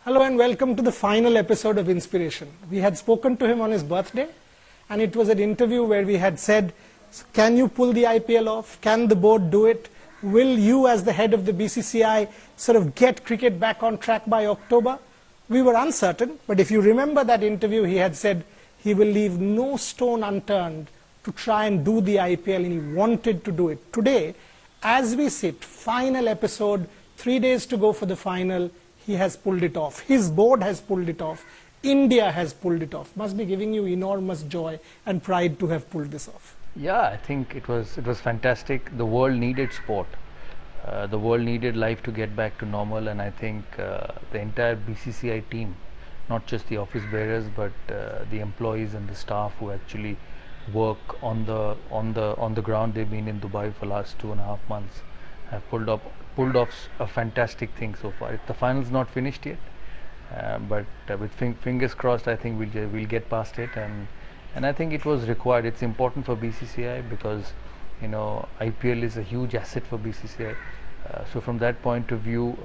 Hello and welcome to the final episode of Inspiration. We had spoken to him on his birthday, and it was an interview where we had said, can you pull the IPL off? Can the board do it? Will you, as the head of the BCCI, sort of get cricket back on track by October? We were uncertain, but if you remember that interview, he had said he will leave no stone unturned to try and do the IPL, and he wanted to do it. Today, as we sit, final episode, 3 days to go for the final, he has pulled it off. His board has pulled it off. India has pulled it off. Must be giving you enormous joy and pride to have pulled this off. Yeah, I think it was fantastic. The world needed sport. The world needed life to get back to normal, and I think the entire BCCI team, not just the office bearers, but the employees and the staff who actually work on the ground. They've been in Dubai for the last 2.5 months. Have pulled off a fantastic thing so far. The final's not finished yet, but with fingers crossed, I think we'll get past it, and I think it was required. It's important for BCCI because IPL is a huge asset for BCCI. So from that point of view,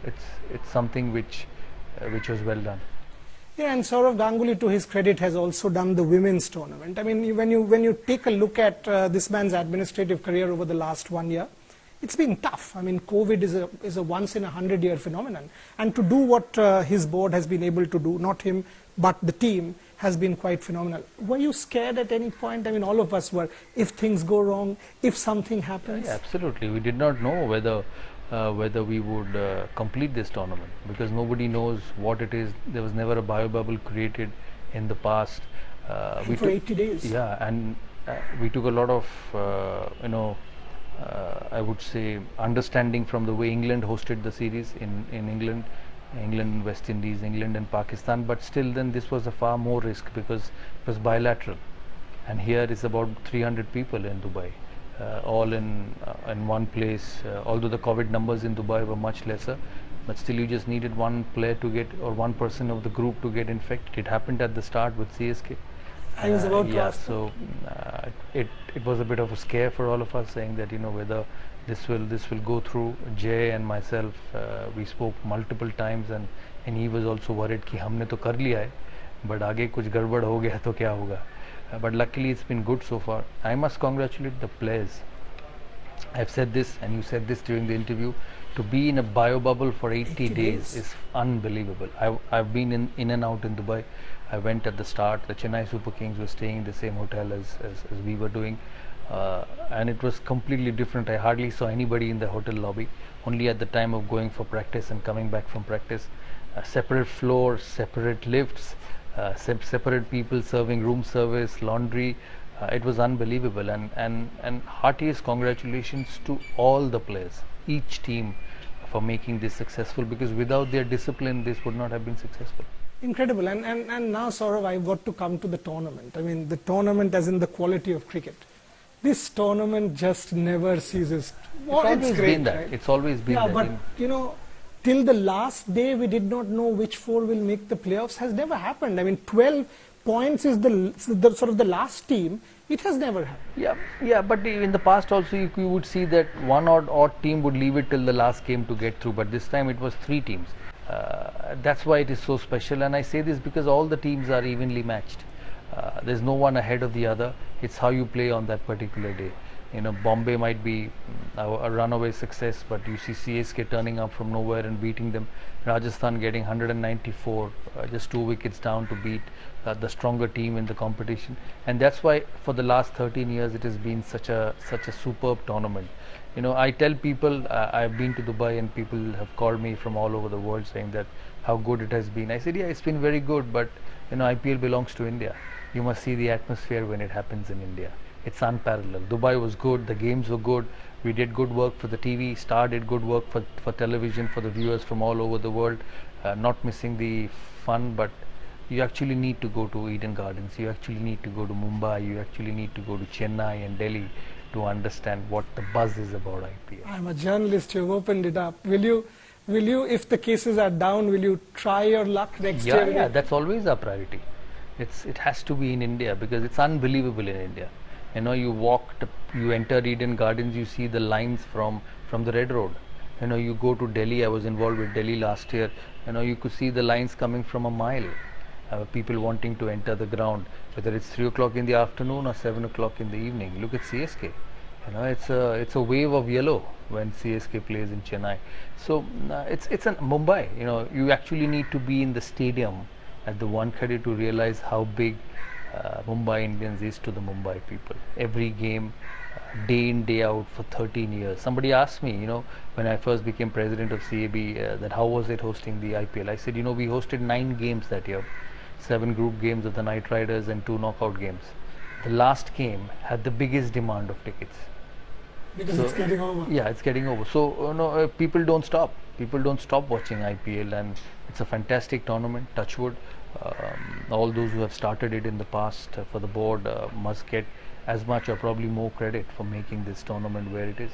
it's something which was well done. Yeah, and Sourav Ganguly, to his credit, has also done the women's tournament. I mean, when you take a look at this man's administrative career over the last 1 year, it's been tough. I mean, COVID is a once in a 100-year phenomenon, and to do what his board has been able to do, not him but the team, has been quite phenomenal. Were you scared at any point? I mean, all of us were. If things go wrong, if something happens. Yeah, absolutely. We did not know whether we would complete this tournament, because nobody knows what it is. There was never a bio bubble created in the past. For 80 days. Yeah, and we took a lot of I would say understanding from the way England hosted the series in England, West Indies, England and Pakistan, but still then this was a far more risk because it was bilateral, and here is about 300 people in Dubai, all in one place. Although the COVID numbers in Dubai were much lesser, but still you just needed one player to get, or one person of the group to get infected. It happened at the start with CSK. I was about to ask. So it was a bit of a scare for all of us, saying that whether this will go through. Jay and myself, we spoke multiple times, and he was also worried कि हमने तो कर लिया है, but आगे कुछ गड़बड़ हो गया तो क्या होगा. But luckily it's been good so far. I must congratulate the players. I've said this, and you said this during the interview. To be in a bio bubble for 80 days is unbelievable. I've been in and out in Dubai. I went at the start. The Chennai Super Kings were staying in the same hotel as we were doing, and it was completely different. I hardly saw anybody in the hotel lobby. Only at the time of going for practice and coming back from practice. Separate floors, separate lifts, separate people serving room service, laundry. It was unbelievable, and heartiest congratulations to all the players, each team, for making this successful, because without their discipline this would not have been successful. Incredible. And now, Sourav, I've got to come to the tournament. I mean, the tournament as in the quality of cricket. This tournament just never ceases. It's always great, been that. right? It's always been that. Yeah, but till the last day we did not know which four will make the playoffs. Has never happened. I mean, 12 points is the sort of the last team. It has never happened. Yeah, but in the past also you would see that one odd team would leave it till the last game to get through, but this time it was 3 teams. That's why it is so special, and I say this because all the teams are evenly matched. There's no one ahead of the other. It's how you play on that particular day. Bombay might be a runaway success, but you see CSK turning up from nowhere and beating them. Rajasthan getting 194, just 2 wickets down to beat the stronger team in the competition. And that's why for the last 13 years it has been such a superb tournament. I tell people, I've been to Dubai and people have called me from all over the world saying that how good it has been. I said, yeah, it's been very good, but IPL belongs to India. You must see the atmosphere when it happens in India. It's unparalleled. Dubai was good, the games were good, we did good work for the TV, Star did good work for television, for the viewers from all over the world, not missing the fun, but you actually need to go to Eden Gardens, you actually need to go to Mumbai, you actually need to go to Chennai and Delhi to understand what the buzz is about IPL. I'm a journalist, you've opened it up. Will you, if the cases are down, will you try your luck next year? Yeah, that's always our priority. It has to be in India because it's unbelievable in India. You enter Eden Gardens, you see the lines from the Red Road. You know, you go to Delhi. I was involved with Delhi last year. You know, you could see the lines coming from a mile. People wanting to enter the ground, whether it's 3 o'clock in the afternoon or 7 o'clock in the evening. Look at CSK. You know, it's a wave of yellow when CSK plays in Chennai. So it's an Mumbai. You know, you actually need to be in the stadium at the Wankhede to realize how big Mumbai Indians is to the Mumbai people. Every game, day in day out for 13 years. Somebody asked me, you know, when I first became president of CAB, that how was it hosting the IPL? I said, you know, we hosted 9 games that year, 7 group games of the Knight Riders and 2 knockout games. The last game had the biggest demand of tickets. Because it's getting over. Yeah, it's getting over. So people don't stop. People don't stop watching IPL, and it's a fantastic tournament. Touchwood. All those who have started it in the past for the board must get as much or probably more credit for making this tournament where it is.